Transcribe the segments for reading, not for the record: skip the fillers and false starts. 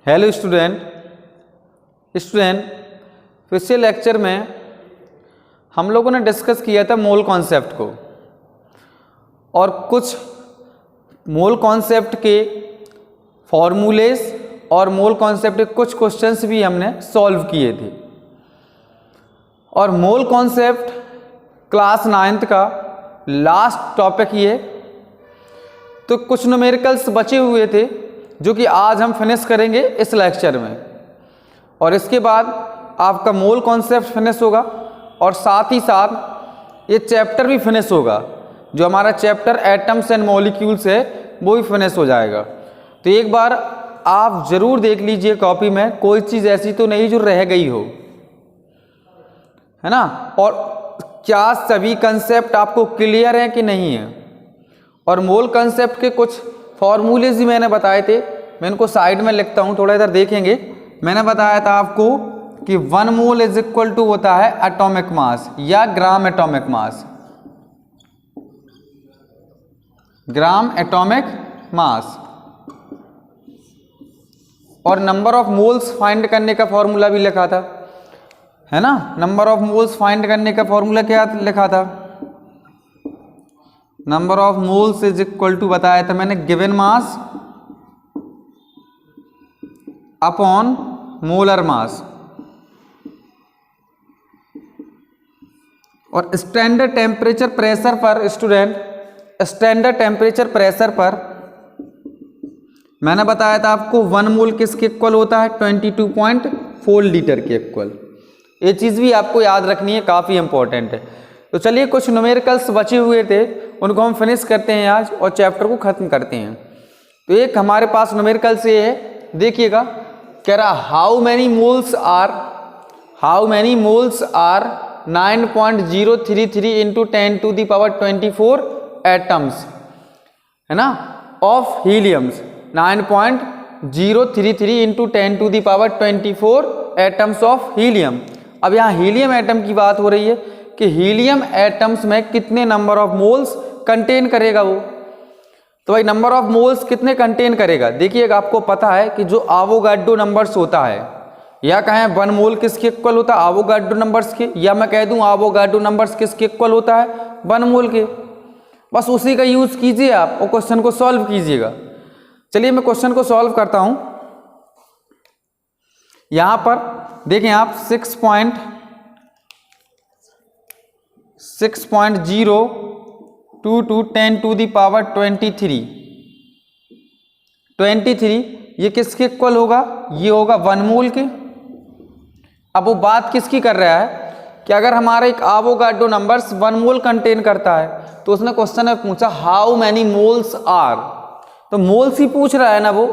Hello student पिछले lecture में हम लोगों ने डिस्कस किया था मोल कॉन्सेप्ट को और कुछ मोल कॉन्सेप्ट के फॉर्मूलेस और मोल कॉन्सेप्ट के कुछ क्वेश्चंस भी हमने सॉल्व किए थे। और मोल कॉन्सेप्ट क्लास 9th का लास्ट टॉपिक ये, तो कुछ न्यूमेरिकल्स बचे हुए थे जो कि आज हम फिनिश करेंगे इस लेक्चर में, और इसके बाद आपका मोल कॉन्सेप्ट फिनिश होगा और साथ ही साथ ये चैप्टर भी फिनिश होगा। जो हमारा चैप्टर एटम्स एंड मॉलिक्यूल्स है वो भी फिनिश हो जाएगा। तो एक बार आप ज़रूर देख लीजिए कॉपी में, कोई चीज़ ऐसी तो नहीं जो रह गई हो, है ना। और क्या सभी कंसेप्ट आपको क्लियर है कि नहीं है। और मोल कंसेप्ट के कुछ फॉर्मूलेज ही मैंने बताए थे, मैं इनको साइड में लिखता हूँ, थोड़ा इधर देखेंगे। मैंने बताया था आपको कि 1 मोल इज इक्वल टू होता है एटॉमिक मास या gram atomic mass, gram atomic mass. और नंबर ऑफ मोल्स फाइंड करने का फॉर्मूला भी लिखा था, है ना। नंबर ऑफ मोल्स फाइंड करने का फॉर्मूला क्या लिखा था, number of moles is equal to बताया था मैंने given mass upon molar mass. और स्टैंडर्ड टेम्परेचर प्रेशर पर स्टूडेंट, स्टैंडर्ड टेम्परेचर प्रेशर पर मैंने बताया था आपको 1 मोल किसके इक्वल होता है, 22.4 लीटर के इक्वल। ये चीज़ भी आपको याद रखनी है, काफ़ी इंपॉर्टेंट है। तो चलिए कुछ न्यूमेरिकल्स बचे हुए थे उनको हम फिनिश करते हैं आज और चैप्टर को ख़त्म करते हैं। तो एक हमारे पास न्यूमेरिकल्स ये है, देखिएगा, कह रहा how many moles are 9.033 into 10 to the power 24 atoms, है ना, of heliums. 9.033 into 10 to the power 24 atoms of helium. अब यहाँ हीलियम एटम की बात हो रही है कि हीलियम एटम्स में कितने नंबर ऑफ मोल्स कंटेन करेगा वो। तो भाई नंबर ऑफ मोल्स कितने कंटेन करेगा, देखिएगा, आपको पता है कि जो एवोगाड्रो नंबर्स होता है, या कहें 1 मोल किसके इक्वल होता है, एवोगाड्रो नंबर्स के, या मैं कह दूं एवोगाड्रो नंबर्स किसके इक्वल होता है, 1 मोल के। बस उसी का यूज कीजिए आप और क्वेश्चन को सॉल्व कीजिएगा। चलिए मैं क्वेश्चन को सॉल्व करता हूं। यहां पर देखें आप 6.0 टू 10 टू दी पावर 23 ये किसके इक्वल होगा, ये होगा 1 मोल के। अब वो बात किसकी कर रहा है कि अगर हमारा एक एवोगाड्रो नंबर्स 1 मोल कंटेन करता है, तो उसने क्वेश्चन में पूछा हाउ मैनी मोल्स आर, तो मोल्स ही पूछ रहा है ना वो,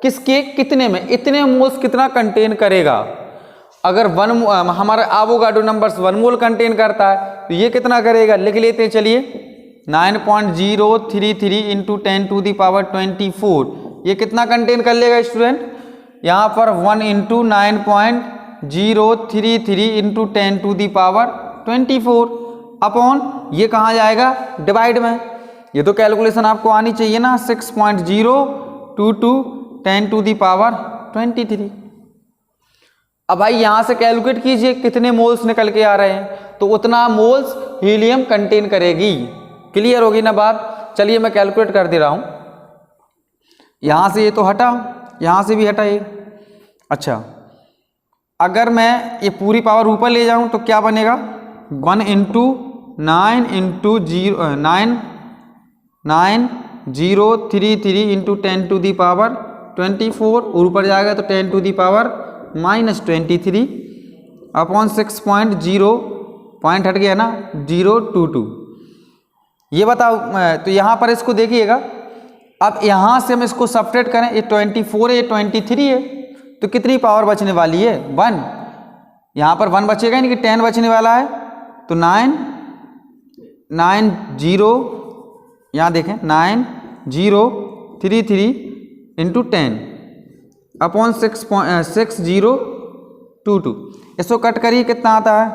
किसके कितने में, इतने मोल्स कितना कंटेन करेगा। अगर हमारा एवोगाड्रो नंबर्स 1 मोल कंटेन करता है तो ये कितना करेगा, लिख लेते हैं। चलिए 9.033 इंटू 10 टू दी पावर 24 ये कितना कंटेन कर लेगा स्टूडेंट, यहाँ पर 1 into 9.033 into 10 to the power 24 upon ये कहाँ जाएगा, डिवाइड में। ये तो कैलकुलेशन आपको आनी चाहिए ना, 6.022 10 टू दी पावर 23। अब भाई यहाँ से कैलकुलेट कीजिए कितने मोल्स निकल के आ रहे हैं, तो उतना मोल्स हीलियम कंटेन करेगी। क्लियर होगी ना बात। चलिए मैं कैलकुलेट कर दे रहा हूँ। यहाँ से ये तो हटा, यहाँ से भी हटा ये। अच्छा, अगर मैं ये पूरी पावर ऊपर ले जाऊँ तो क्या बनेगा, 1 into 9.033 into 10 to the power 24 और ऊपर जाएगा तो 10 to the power -23 upon 6.0 point हट गया ना 022। ये बताओ, तो यहाँ पर इसको देखिएगा। अब यहाँ से हम इसको सब्ट्रैक्ट करें, ये 24 है, ये 23 है, तो कितनी पावर बचने वाली है, 1। यहाँ पर 1 बचेगा नहीं कि 10 बचने वाला है, तो 990 यहाँ देखें 9033 इंटू 10 अपॉन 6022। इसको कट करिए, कितना आता है,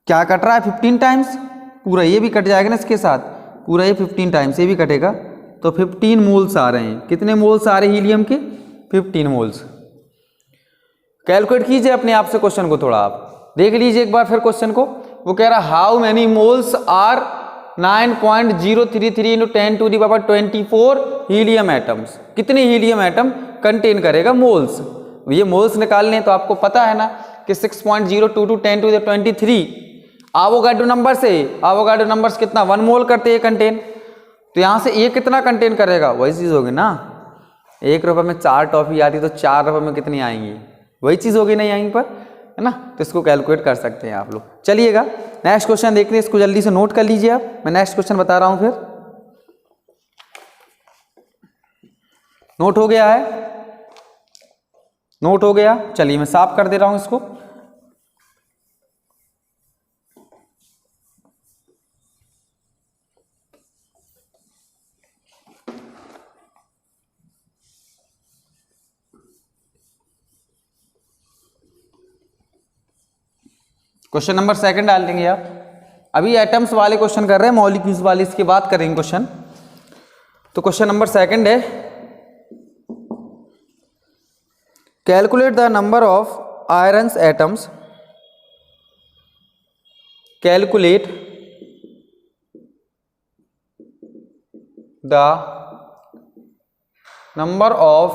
क्या कट रहा है, 15 टाइम्स। पूरा ये भी कट जाएगा ना इसके साथ, पूरा ये 15 टाइम्स ये भी कटेगा, तो 15 मोल्स आ रहे हैं। कितने मोल्स आ रहे हैं हीलियम के, 15 मोल्स। कैलकुलेट कीजिए अपने आप से क्वेश्चन को, थोड़ा आप देख लीजिए एक बार फिर क्वेश्चन को। वो कह रहा how many moles are 9.033 into 10 to the power 24 helium atoms. कितने हीलियम एटम कंटेन करेगा मोल्स? ये मोल्स निकालने तो आपको पता है ना कि 6.022 10 टू द 23 एवोगाड्रो नंबर से। एवोगाड्रो नंबर्स कितना 1 मोल करते हैं कंटेन, तो यहाँ से ये कितना कंटेन करेगा? वही चीज़ होगी ना, 1 रुपये में 4 टॉफी आती तो 4 रुपये में कितनी आएंगी? वही चीज़ होगी ना यहीं पर, है ना। तो इसको कैलकुलेट कर सकते हैं आप लोग। चलिएगा नेक्स्ट क्वेश्चन देखते हैं, इसको जल्दी से नोट कर लीजिए आप। मैं नेक्स्ट क्वेश्चन बता रहा हूँ फिर। नोट हो गया है? नोट हो गया? चलिए मैं साफ कर दे रहा हूँ इसको। क्वेश्चन नंबर 2 डाल देंगे आप। अभी एटम्स वाले क्वेश्चन कर रहे हैं, मॉलिक्यूल्स वाले इसके बाद करेंगे क्वेश्चन। तो क्वेश्चन नंबर 2 है, calculate the number of irons atoms. Calculate the number of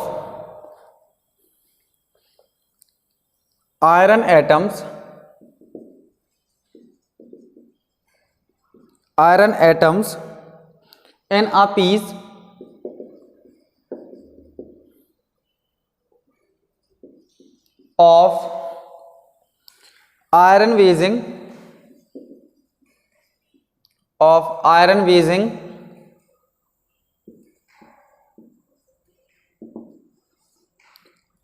iron atoms in a piece of iron weighing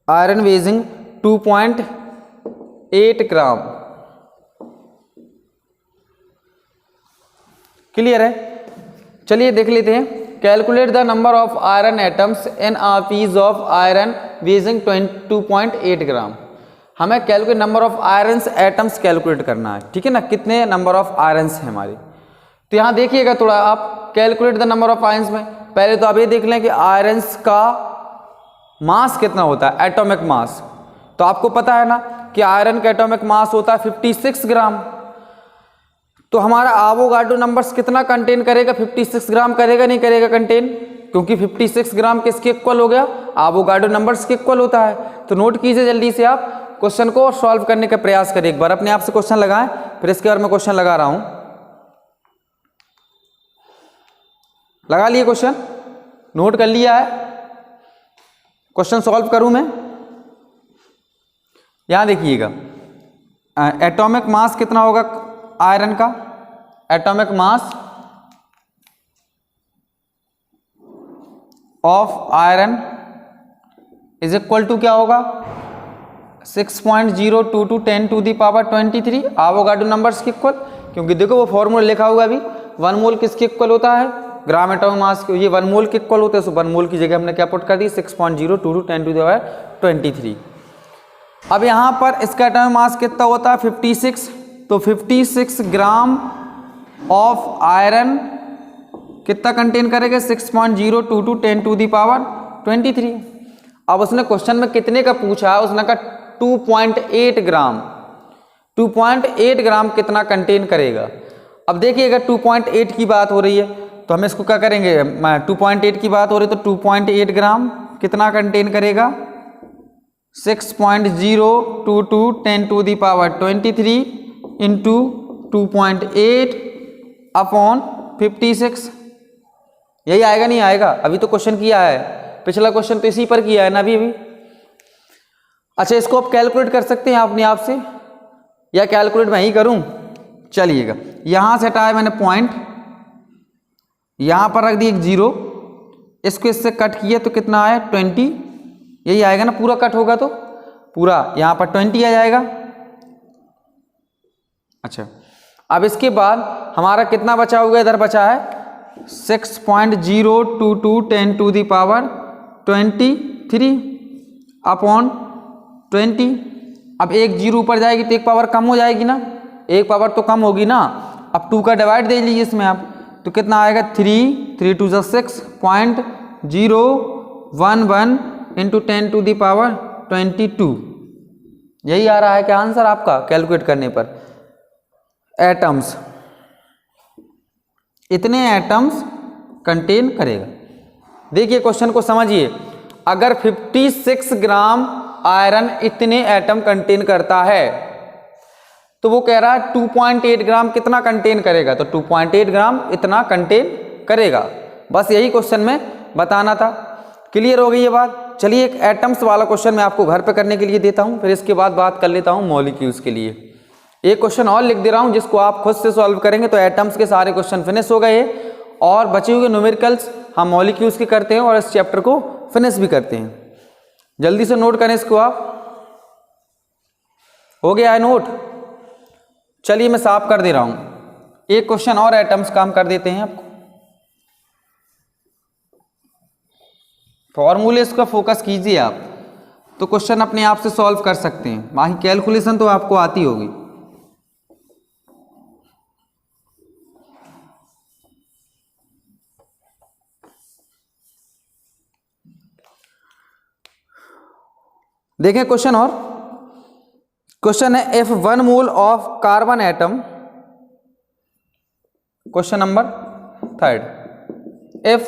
iron weighing 2.8 gram. Clear है? चलिए देख लेते हैं। Calculate the number of iron atoms in a piece of iron weighing 2.8 gram. हमें calculate number of irons atoms calculate करना है, ठीक है ना, कितने नंबर ऑफ आयरन्स हैं हमारे। तो यहाँ देखिएगा थोड़ा आप, calculate the number of irons में पहले तो आप ये देख लें कि आयरन्स का मास कितना होता है, एटॉमिक मास। तो आपको पता है ना कि आयरन का एटॉमिक मास होता है 56 ग्राम। तो हमारा एवोगाड्रो नंबर्स कितना कंटेन करेगा? 56 ग्राम करेगा, नहीं करेगा कंटेन? क्योंकि 56 ग्राम किसके इक्वल हो गया? एवोगाड्रो नंबर्स के इक्वल होता है। तो नोट कीजिए जल्दी से आप क्वेश्चन को और सॉल्व करने का प्रयास करिए। एक बार अपने आप से क्वेश्चन लगाएं, फिर इसके बाद मैं क्वेश्चन लगा रहा हूं। लगा लिए क्वेश्चन? नोट कर लिया है? क्वेश्चन सॉल्व करूं मैं? यहां देखिएगा, एटॉमिक मास कितना होगा आयरन का? Atomic mass of iron is equal to क्या होगा? 6.022 10 to the power 23 Avogadro numbers के इक्वल। क्योंकि देखो वो फॉर्मूला लिखा होगा अभी, 1 मोल किसके इक्वल होता है? ग्राम एटॉमिक मास, ये 1 मोल के इक्वल होते हैं। सो 1 मोल की जगह हमने क्या पुट कर दी? 6.022 10 टू दी पावर 23। अब यहाँ पर इसका एटॉमिक मास कितना होता है? 56। तो 56 ग्राम ऑफ आयरन कितना कंटेन करेगा? 6.022 10 टू दी पावर 23। अब उसने क्वेश्चन में कितने का पूछा है? उसने कहा 2.8 ग्राम। 2.8 ग्राम कितना कंटेन करेगा? अब देखिएगा 2.8 की बात हो रही है तो हम इसको क्या करेंगे? 2.8 की बात हो रही है तो 2.8 ग्राम कितना कंटेन करेगा? 6.022 10 to the power 23 into 2.8 upon 56। यही आएगा नहीं आएगा? अभी तो क्वेश्चन किया है, पिछला क्वेश्चन तो इसी पर किया है ना अभी। अच्छा, इसको आप कैलकुलेट कर सकते हैं अपने आप से, या कैलकुलेट मैं ही करूं? चलिएगा, यहां से हटाया मैंने पॉइंट, यहां पर रख दी एक 0, इसको इससे कट किया तो कितना आया? 20। यही आएगा ना? पूरा कट होगा तो पूरा यहां पर 20 आ जाएगा। अच्छा, अब इसके बाद हमारा कितना बचा हुआ? इधर बचा है 6.022 10 टू दी पावर 23 अपॉन 20। अब एक 0 ऊपर जाएगी तो एक पावर कम हो जाएगी ना, एक पावर तो कम होगी ना। अब 2 का डिवाइड दे लीजिए इसमें आप, तो कितना आएगा? 3 2 6.011 इंटू 10⁻22। यही आ रहा है क्या आंसर आपका कैलकुलेट करने पर। एटम्स, इतने एटम्स कंटेन करेगा। देखिए क्वेश्चन को समझिए, अगर 56 ग्राम आयरन इतने एटम कंटेन करता है तो वो कह रहा है 2.8 ग्राम कितना कंटेन करेगा, तो 2.8 ग्राम इतना कंटेन करेगा। बस यही क्वेश्चन में बताना था। क्लियर हो गई ये बात। चलिए एक एटम्स वाला क्वेश्चन मैं आपको घर पे करने के लिए देता हूं, फिर इसके बाद बात कर लेता हूं मॉलिक्यूल्स के लिए। एक क्वेश्चन और लिख दे रहा हूं जिसको आप खुद से सॉल्व करेंगे तो एटम्स के सारे क्वेश्चन फिनिश हो गए और बचे हुए न्यूमेरिकल्स हम मॉलिक्यूल्स के करते हैं और इस चैप्टर को फिनिश भी करते हैं। जल्दी से नोट करें इसको आप। हो गया है नोट? चलिए मैं साफ कर दे रहा हूं। एक क्वेश्चन और एटम्स का हम कर देते हैं आपको। फॉर्मूले इसका फोकस कीजिए आप, तो क्वेश्चन अपने आप से सॉल्व कर सकते हैं। बाकी कैलकुलेशन तो आपको आती होगी। देखें क्वेश्चन और क्वेश्चन है if 1 mole of carbon atom, question number 3, if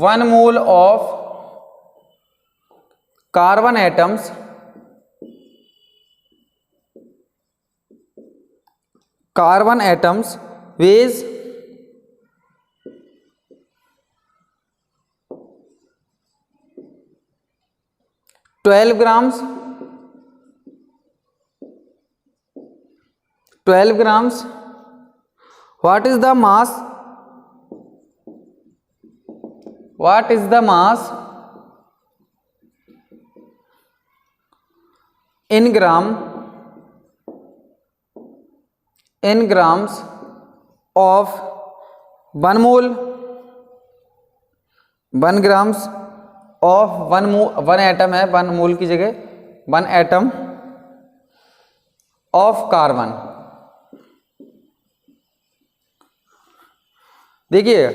1 mole of carbon atoms weighs 12 grams, what is the mass in grams of 1 mole, 1 grams of 1 atom है, 1 मोल की जगह 1 एटम ऑफ कार्बन। देखिए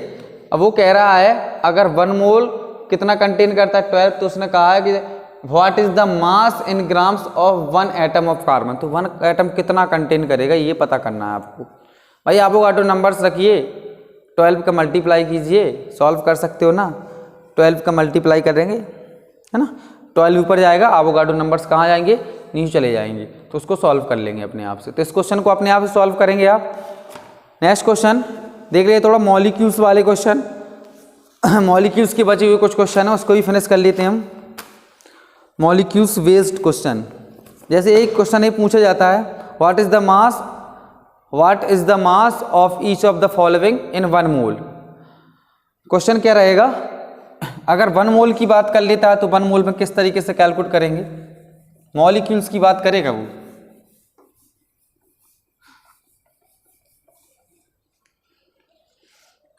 अब वो कह रहा है अगर 1 मोल कितना कंटेन करता है 12, तो उसने कहा है कि what is the mass in grams of 1 atom of carbon. तो 1 एटम कितना कंटेन करेगा ये पता करना है आपको। भाई एवोगाड्रो नंबर्स रखिए, 12 का मल्टीप्लाई कीजिए, सॉल्व कर सकते हो ना। 12 का मल्टीप्लाई करेंगे है ना, 12 ऊपर जाएगा, एवोगाड्रो नंबर्स कहाँ जाएंगे, नीचे चले जाएंगे, तो उसको सॉल्व कर लेंगे अपने आप से। तो इस क्वेश्चन को अपने आप से सॉल्व करेंगे आप। नेक्स्ट क्वेश्चन देख लिए, थोड़ा मॉलिक्यूल्स वाले क्वेश्चन, मॉलिक्यूल्स के बचे हुए कुछ क्वेश्चन है उसको भी फिनिश कर लेते हैं हम। मॉलिक्यूल्स बेस्ड क्वेश्चन, जैसे एक क्वेश्चन ये पूछा जाता है what is the mass of each of the following in 1 mole. Question क्या रहेगा, अगर 1 मोल की बात कर लेता है तो 1 मोल में किस तरीके से कैलकुलेट करेंगे, मॉलिक्यूल्स की बात करेगा वो।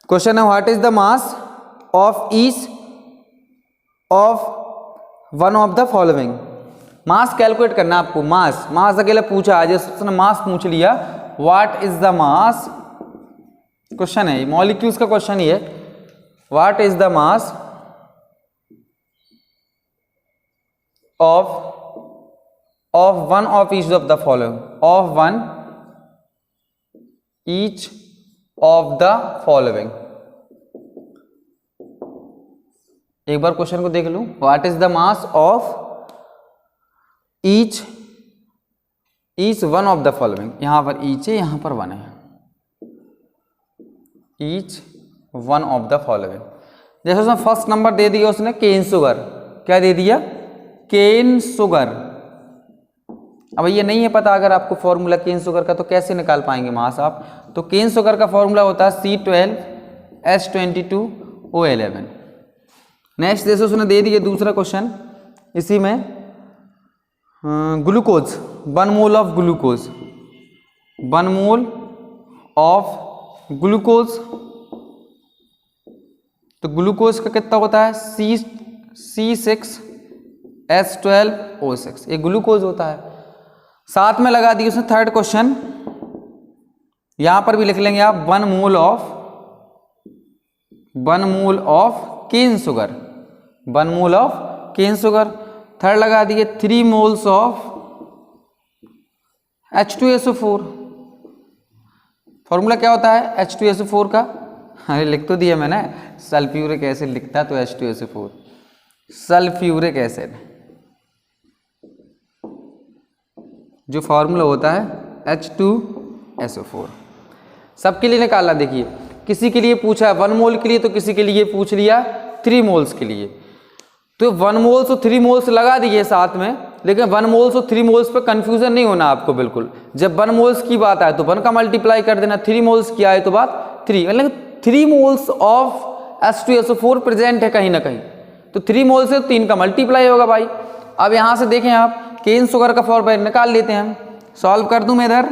क्वेश्चन है what is the mass of each of 1 of the following. Mass calculate करना आपको, मास अकेला पूछा, आज उसने मास पूछ लिया, what is the mass, question है मॉलिक्यूल्स का क्वेश्चन ही है, what is the mass of 1 of each of the following, of 1 each of the following। एक बार क्वेश्चन को देख लूं, what is the mass of each 1 of the following. यहां पर each है, यहां पर 1 है, ईच 1 ऑफ द फॉलोइंग। जैसे उसने फर्स्ट नंबर दे दिया उसने केन शुगर, क्या दे दिया, केन शुगर। अब ये नहीं है पता अगर आपको फॉर्मूला केन शुगर का, तो कैसे निकाल पाएंगे मास आप। तो केन शुगर का फॉर्मूला होता है C12H22O11। नेक्स्ट जैसे उसने दे दिया दूसरा क्वेश्चन, इसी में glucose, 1 mole of glucose, 1 mole of glucose. तो ग्लूकोज का कितना होता है, C6H12O6, ये ग्लूकोज होता है। साथ में लगा दी उसने थर्ड क्वेश्चन, यहां पर भी लिख लेंगे आप 1 mole of cane sugar, 1 mole of cane sugar. Third लगा दिए 3 मोल्स ऑफ H2SO4। फॉर्मूला क्या होता है H2SO4 का? अरे लिख तो दिया मैंने, सल्फ्यूरिक एसिड लिखता तो H2SO4, सल्फ्यूरिक एसिड जो फॉर्मूला होता है H2SO4। सबके लिए निकालना। देखिए किसी के लिए पूछा 1 मोल के लिए, तो किसी के लिए पूछ लिया 3 मोल्स के लिए। तो 1 मोल्स और 3 मोल्स लगा दिए साथ में, लेकिन 1 मोल्स और 3 मोल्स पे कंफ्यूजन नहीं होना आपको बिल्कुल। जब 1 मोल्स की बात आए तो 1 का मल्टीप्लाई कर देना, 3 मोल्स की आए तो बात 3, मतलब 3 मोल्स ऑफ H2SO4 प्रेजेंट है कहीं ना कहीं, तो 3 मोल से 3 का मल्टीप्लाई होगा भाई। अब यहां से देखें आप केन शुगर का फॉर्मूला निकाल लेते हैं हम। सॉल्व कर दूं मैं इधर,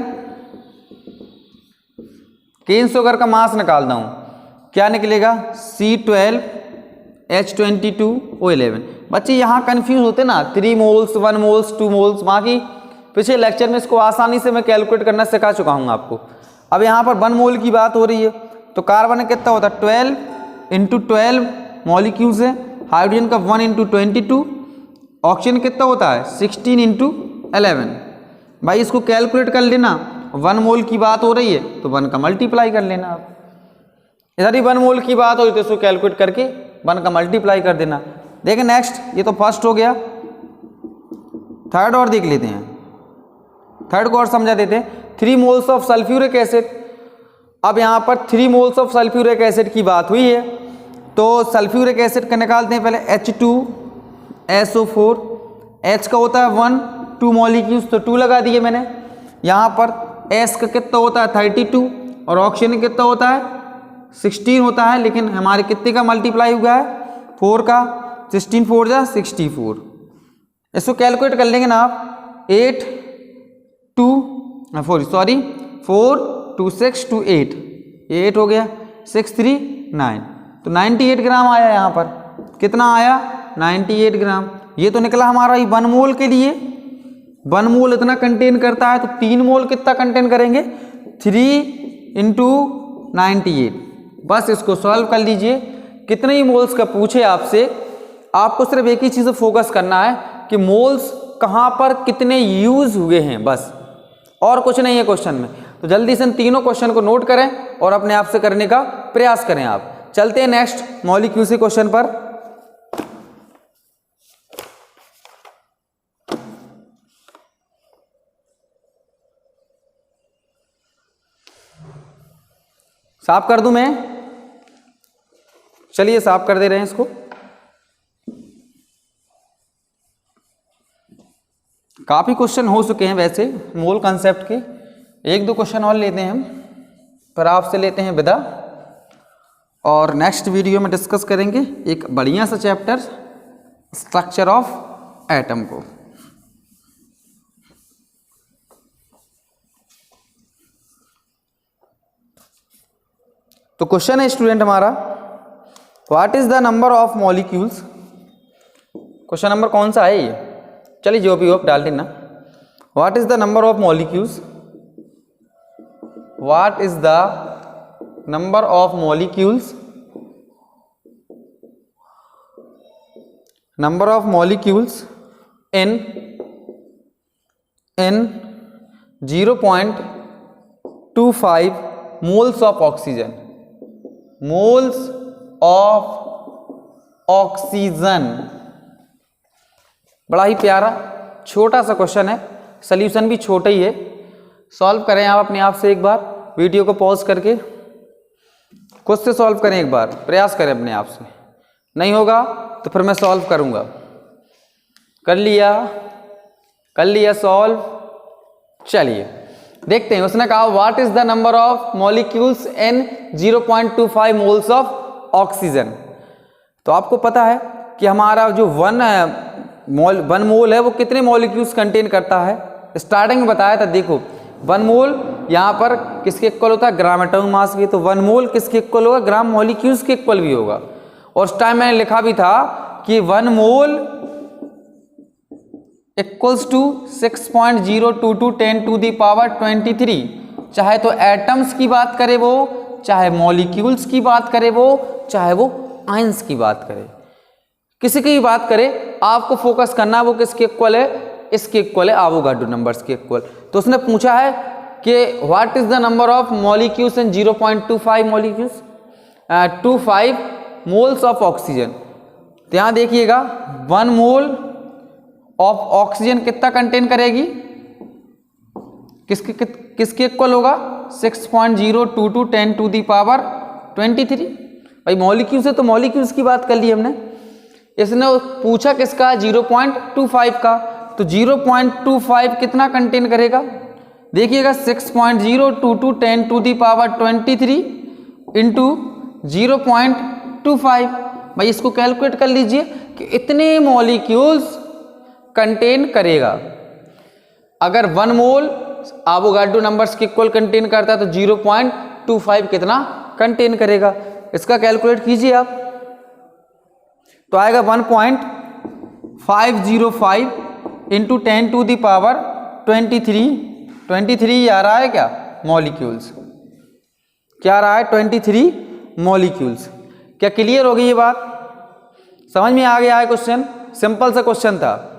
केन शुगर का मास निकालता हूं, क्या निकलेगा C12H22O11। बच्चे यहाँ कंफ्यूज होते ना, 3 मोल्स 1 मोल्स 2 मोल्स, बाकी पिछले लेक्चर में इसको आसानी से मैं कैलकुलेट करना सिखा चुका हूँ आपको। अब यहाँ पर 1 मोल की बात हो रही है, तो कार्बन कितना होता है 12 × 12 मॉलिक्यूल्स है, हाइड्रोजन का 1 × 22, ऑक्सीजन कितना होता है 16 × 11। भाई इसको कैलकुलेट कर लेना, 1 मोल की बात हो रही है तो 1 का मल्टीप्लाई कर लेना आप। इधर ही 1 मोल की बात हो तो इसको कैलकुलेट करके 1 का मल्टीप्लाई कर देना। देखिए नेक्स्ट, ये तो फर्स्ट हो गया। थर्ड और देख लेते हैं, थर्ड को और समझा देते हैं। 3 मोल्स ऑफ सल्फ्यूरिक एसिड। अब यहाँ पर 3 मोल्स ऑफ सल्फ्यूरिक एसिड की बात हुई है, तो सल्फ्यूरिक एसिड का निकालते हैं पहले H2SO4। H का होता है 1, 2 मॉलिक्यूल्स तो 2 लगा दिए मैंने। यहाँ पर S का कितना होता है 32 और ऑक्सीजन कितना होता है 16 होता है, लेकिन हमारे कितने का मल्टीप्लाई हुआ है 4 का, 16 4 जा 64। इसको कैलकुलेट कर लेंगे ना आप, 4 2 6 2 8, 8 हो गया, 6 3 9, तो 98 ग्राम आया। यहाँ पर कितना आया 98 ग्राम। ये तो निकला हमारा 1 मोल के लिए, 1 मोल इतना कंटेन करता है, तो 3 मोल कितना कंटेन करेंगे 3 × 98। बस इसको सॉल्व कर लीजिए। कितने ही मोल्स का पूछे आपसे, आपको सिर्फ एक ही चीज़ फोकस करना है कि मोल्स कहाँ पर कितने यूज हुए हैं, बस और कुछ नहीं है क्वेश्चन में। तो जल्दी से इन तीनों क्वेश्चन को नोट करें और अपने आप से करने का प्रयास करें आप। चलते हैं नेक्स्ट मॉलिक्यूल से क्वेश्चन पर। साफ कर दूं मैं, चलिए साफ कर दे रहे हैं इसको। काफी क्वेश्चन हो चुके हैं वैसे मोल कॉन्सेप्ट के, 1-2 क्वेश्चन और लेते हैं हम, पर आपसे लेते हैं विदा। और नेक्स्ट वीडियो में डिस्कस करेंगे एक बढ़िया सा चैप्टर स्ट्रक्चर ऑफ एटम को। तो क्वेश्चन है स्टूडेंट हमारा, what is the number of molecules. Question number कौन सा है ये, चलिए जो भी हो आप डाल देना। What is the number of molecules, what is the number of molecules, number of molecules in 0.25 moles of oxygen, moles of oxygen. बड़ा ही प्यारा छोटा सा क्वेश्चन है, सॉल्यूशन भी छोटा ही है। सॉल्व करें आप अपने आप से एक बार, वीडियो को पॉज करके खुद से सॉल्व करें, एक बार प्रयास करें अपने आप से। नहीं होगा तो फिर मैं सॉल्व करूंगा। कर लिया सॉल्व। चलिए देखते हैं, उसने कहा what is the number of molecules in 0.25 moles of oxygen. तो आपको पता है कि हमारा जो 1 मोल है वो कितने मॉलिक्यूल्स कंटेन करता है। स्टार्टिंग में बताया था, देखो 1 मोल यहाँ पर किसके इक्वल होता है, ग्राम एटॉमिक मास की, तो 1 मोल किसके इक्वल होगा, ग्राम मॉलिक्यूल्स के इक्वल भी होगा। और उस टाइम मैंने लिखा भी था कि 1 मोल इक्वल्स टू 6.022 10⁻23। चाहे तो एटम्स की बात करे वो, चाहे मॉलिक्यूल्स की बात करे वो, चाहे वो आयंस की बात करे। किसी की भी बात करें, आपको फोकस करना है वो किसके इक्वल है, इसके इक्वल है, एवोगाड्रो नंबर्स के इक्वल। तो उसने पूछा है कि what is the number of molecules in 0.25 molecules 25 moles of oxygen. तो यहाँ देखिएगा 1 मोल ऑफ ऑक्सीजन कितना कंटेन करेगी, किसके इक्वल होगा, 6.022 10 टू दी पावर 23। भाई मॉलिक्यूल्स है तो मॉलिक्यूल्स की बात कर ली हमने। इसने पूछा किसका, 0.25 का, तो 0.25 कितना कंटेन करेगा, देखिएगा 6.022 10 टू दी पावर 23 इंटू 0.25। भाई इसको कैलकुलेट कर लीजिए कि इतने मॉलिक्यूल्स कंटेन करेगा। अगर 1 मोल एवोगाड्रो नंबर्स के इक्वल कंटेन करता है तो 0.25 कितना कंटेन करेगा, इसका कैलकुलेट कीजिए आप। तो आएगा 1.505 इंटू 10 टू दी पावर 23 आ रहा है क्या, मॉलिक्यूल्स, क्या आ रहा है 23 मॉलिक्यूल्स। क्या क्लियर हो गई ये बात, समझ में आ गया है क्वेश्चन, सिंपल सा क्वेश्चन था।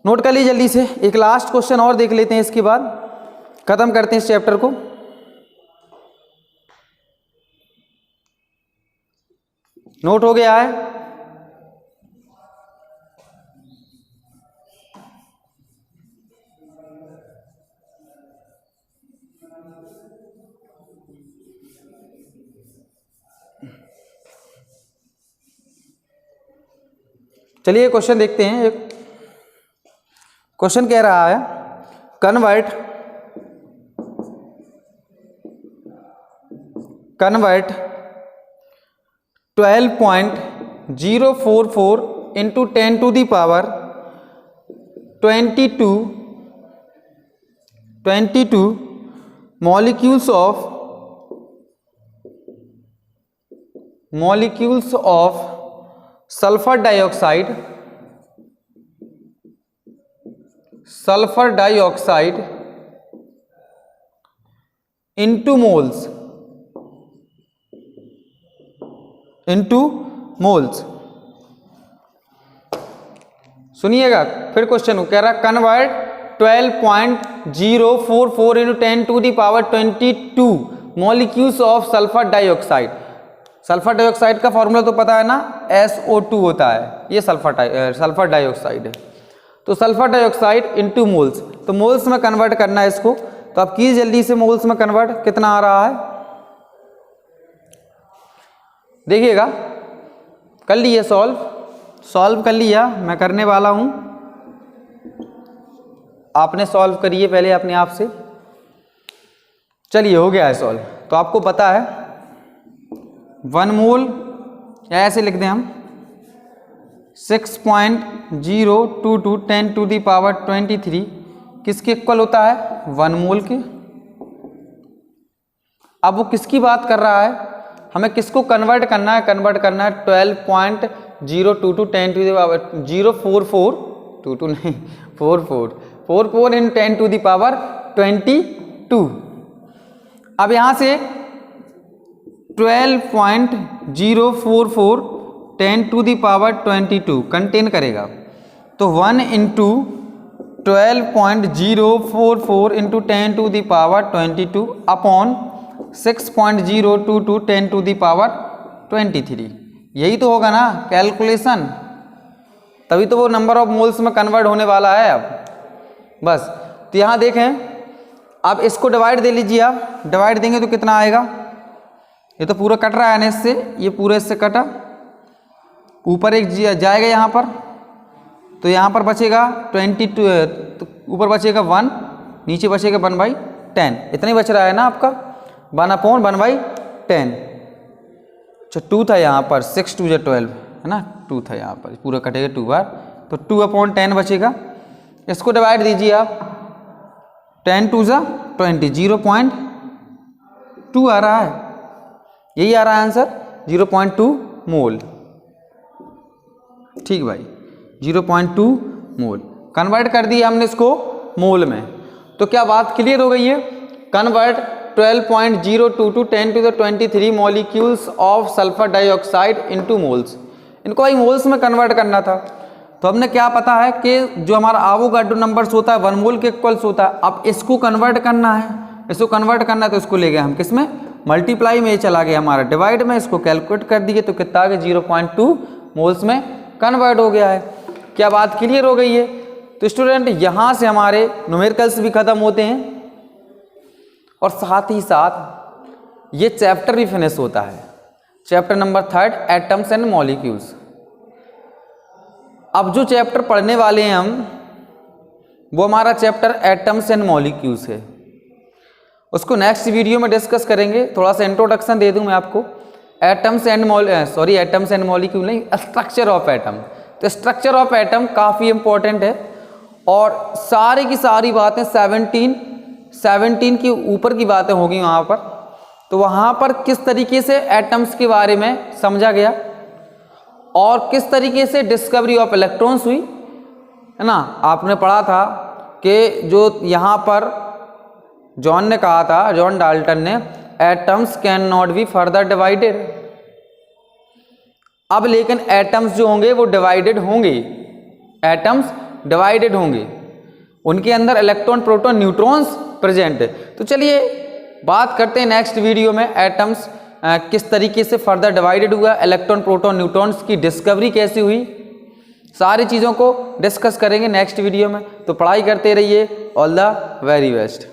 नोट कर लीजिए जल्दी से, एक लास्ट क्वेश्चन और देख लेते हैं, इसके बाद खत्म करते हैं इस चैप्टर को। नोट हो गया है, चलिए क्वेश्चन देखते हैं। एक क्वेश्चन कह रहा है convert 12.044 into 10 to the power 22 molecules of sulfur dioxide into moles। सुनिएगा फिर क्वेश्चन कह रहा convert 12.044 into 10 to the power 22 molecules of sulphur dioxide. Sulphur dioxide का फॉर्मूला तो पता है ना, SO2 होता है, ये सल्फर डाइऑक्साइड है। तो सल्फर डाइऑक्साइड इनटू मोल्स, तो मोल्स में कन्वर्ट करना है इसको। तो आप कीजिए जल्दी से मोल्स में कन्वर्ट, कितना आ रहा है देखिएगा। कर लिए सॉल्व कर लिया, मैं करने वाला हूं, आपने सॉल्व करिए पहले अपने आप से। चलिए हो गया है सॉल्व। तो आपको पता है 1 मोल, या ऐसे लिख दें हम 6.022 10 टू दी पावर 23 किसके इक्वल होता है, 1 मोल के। अब वो किसकी बात कर रहा है, हमें किसको कन्वर्ट करना है, 12.022 10 टू दी पावर 04422 नहीं 44 इन 10 टू दी पावर 22। अब यहां से 12.044 10 टू दी पावर 22 कंटेन करेगा, तो 1 into 12.044 into 10 to the power 22 upon 6.022 10 to the power 23। यही तो होगा ना कैलकुलेशन, तभी तो वो नंबर ऑफ मोल्स में कन्वर्ट होने वाला है अब बस। तो यहाँ देखें, अब इसको डिवाइड दे लीजिए, आप डिवाइड देंगे तो कितना आएगा, ये तो पूरा कट रहा है ना इससे, ये पूरा इससे कटा, ऊपर एक जाएगा यहाँ पर, तो यहाँ पर बचेगा 22, तो ऊपर बचेगा 1, नीचे बचेगा 1/10, इतना ही बच रहा है ना आपका, 1/1/10। अच्छा 2 था यहाँ पर, 6 2 12 है ना, 2 था यहाँ पर, पूरा कटेगा 2 बार, तो 2/10 बचेगा। इसको डिवाइड दीजिए आप, 10 2 20, 0.2 आ रहा है, यही आ रहा है आंसर, 0.2 मोल। ठीक भाई, 0.2 मोल कन्वर्ट कर दिया हमने इसको मोल में। तो क्या बात क्लियर हो गई है, convert 12.022 10 to the 23 molecules of sulphur dioxide into moles. इनको भाई मोल्स में कन्वर्ट करना था। तो हमने क्या पता है कि जो हमारा एवोगाड्रो नंबर्स होता है 1 मोल के इक्वल्स होता है। अब इसको कन्वर्ट करना है, इसको कन्वर्ट करना है तो इसको ले गए हम किस में, मल्टीप्लाई में, ये चला गया हमारा डिवाइड में, इसको कैलकुलेट कर दिए तो कितना आ गया 0.2 मोल्स में कन्वर्ट हो गया है। क्या बात क्लियर हो गई है? तो स्टूडेंट यहाँ से हमारे न्यूमेरिकल्स भी खत्म होते हैं और साथ ही साथ ये चैप्टर भी फिनिश होता है, chapter number 3 atoms and molecules. अब जो चैप्टर पढ़ने वाले हैं हम, वो हमारा चैप्टर एटम्स एंड मॉलिक्यूल्स है, उसको नेक्स्ट वीडियो में डिस्कस करेंगे। थोड़ा सा इंट्रोडक्शन दे दूं मैं आपको। एटम्स एंड मॉलिक्यूल नहीं, स्ट्रक्चर ऑफ एटम। तो स्ट्रक्चर ऑफ एटम काफ़ी इंपॉर्टेंट है और सारी की सारी बातें 17 के ऊपर की बातें होगी वहाँ पर। तो वहाँ पर किस तरीके से एटम्स के बारे में समझा गया और किस तरीके से डिस्कवरी ऑफ इलेक्ट्रॉन्स हुई, है ना। आपने पढ़ा था कि जो यहाँ पर जॉन ने कहा था, जॉन डाल्टन ने, atoms can not be further divided. अब लेकिन एटम्स जो होंगे वो डिवाइडेड होंगे, एटम्स डिवाइडेड होंगे, उनके अंदर इलेक्ट्रॉन प्रोटॉन न्यूट्रॉन्स प्रेजेंट है। तो चलिए बात करते हैं नेक्स्ट वीडियो में एटम्स किस तरीके से फर्दर डिवाइडेड हुआ, इलेक्ट्रॉन प्रोटॉन न्यूट्रॉन्स की डिस्कवरी कैसे हुई, सारी चीज़ों को डिस्कस करेंगे नेक्स्ट वीडियो में। तो पढ़ाई करते रहिए। All the very best.